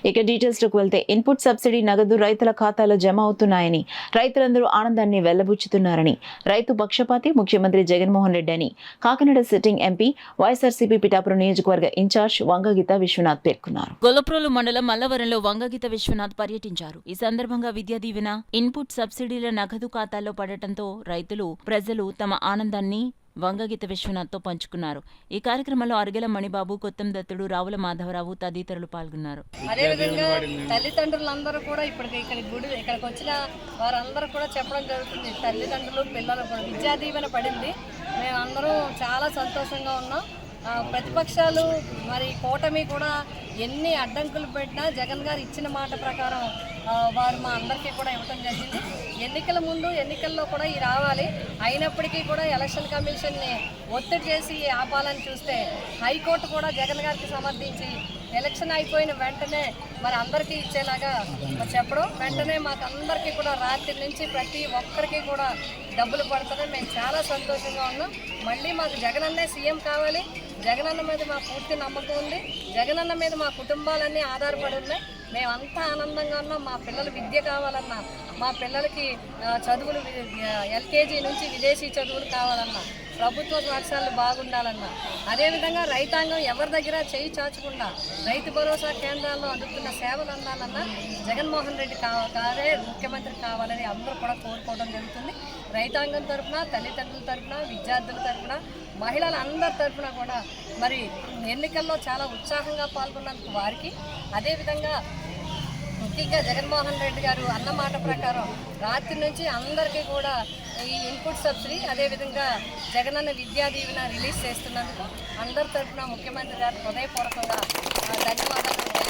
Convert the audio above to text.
ఇక డీటెయిల్స్లోకి వెళ్తే ఇన్పుట్ సబ్సిడీ నగదు రైతుల ఖాతాలో జమ అవుతున్నాయని, రైతులందరూ ఆనందాన్ని వెల్లబుచ్చుతున్నారని రైతు పక్షపాతి ముఖ్యమంత్రి జగన్మోహన్ రెడ్డి అని కాకినాడ సిట్టింగ్ ఎంపీ వైఎస్ఆర్సీపీ పిఠాపురం నియోజకవర్గ ఇన్ఛార్జ్ వంగగీత విశ్వనాథ్ పేర్కొన్నారు. గొల్లప్రోలు మండలం మల్లవరంలో వంగగీత విశ్వనాథ్ పర్యటించారు. ఈ సందర్భంగా విద్యా దీవెన, ఇన్పుట్ సబ్సిడీల నగదు ఖాతాల్లో పడటంతో ప్రజలు తమ ఆనందాన్ని వంగగీత విశ్వనాథ్తో పంచుకున్నారు. ఈ కార్యక్రమంలో అరగెల మణిబాబు, కొత్తం దత్తుడు, రావుల మాధవరావు తదితరులు పాల్గొన్నారు. అదేవిధంగా తల్లిదండ్రులందరూ కూడా ఇక్కడికి వచ్చిన వారందరూ కూడా చెప్పడం జరుగుతుంది. తల్లిదండ్రులు పిల్లలు కూడా విద్యా దీవెన పడింది. మేమందరం చాలా సంతోషంగా ఉన్నాం. ప్రతిపక్షాలు మరి కూటమి కూడా ఎన్ని అడ్డంకులు పెట్టినా జగన్ గారు ఇచ్చిన మాట ప్రకారం వారు మా అందరికీ కూడా ఇవ్వటం జరిగింది. ఎన్నికల ముందు ఎన్నికల్లో కూడా ఈ రావాలి. అయినప్పటికీ కూడా ఎలక్షన్ కమిషన్ని ఒత్తిడి చేసి ఆపాలని చూస్తే హైకోర్టు కూడా జగన్ గారికి సమర్థించి ఎలక్షన్ అయిపోయిన వెంటనే మరి అందరికీ ఇచ్చేలాగా చెప్పడం, వెంటనే మాకు అందరికీ కూడా రాత్రి నుంచి ప్రతి ఒక్కరికి కూడా డబ్బులు పడుతున్నాయి. మేము చాలా సంతోషంగా ఉన్నాం. మళ్ళీ మాకు జగనన్నే సీఎం కావాలి. జగనన్న మీద మా పూర్తి నమ్మకం ఉంది. జగనన్న మీద మా కుటుంబాలన్నీ ఆధారపడి ఉన్నాయి. మేమంతా ఆనందంగా ఉన్నాం. మా పిల్లలు విద్య కావాలన్నా, మా పిల్లలకి చదువులు ఎల్కేజీ నుంచి విదేశీ చదువులు కావాలన్నా, ప్రభుత్వ పాఠశాలలు బాగుండాలన్నా, అదేవిధంగా రైతాంగం ఎవరి దగ్గర చేయి చాచకుండా రైతు భరోసా కేంద్రాల్లో అందుతున్న సేవలు అందాలన్నా జగన్మోహన్ రెడ్డి కావాలే ముఖ్యమంత్రి కావాలని అందరూ కూడా కోరుకోవడం జరుగుతుంది. రైతాంగం తరఫున, తల్లిదండ్రుల తరఫున, విద్యార్థుల తరఫున, మహిళల అందరి తరఫున కూడా మరి ఎన్నికల్లో చాలా ఉత్సాహంగా పాల్గొన్నందుకు వారికి, అదేవిధంగా ముఖ్యంగా జగన్మోహన్ రెడ్డి గారు అన్న మాట ప్రకారం రాత్రి నుంచి అందరికీ కూడా ఈ ఇన్పుట్ సబ్సిడీ, అదేవిధంగా జగనన్న విద్యా దీవెన రిలీజ్ చేస్తున్నందుకు అందరి తరఫున ముఖ్యమంత్రి గారు హృదయపూర్వకంగా ధన్యవాదాలు.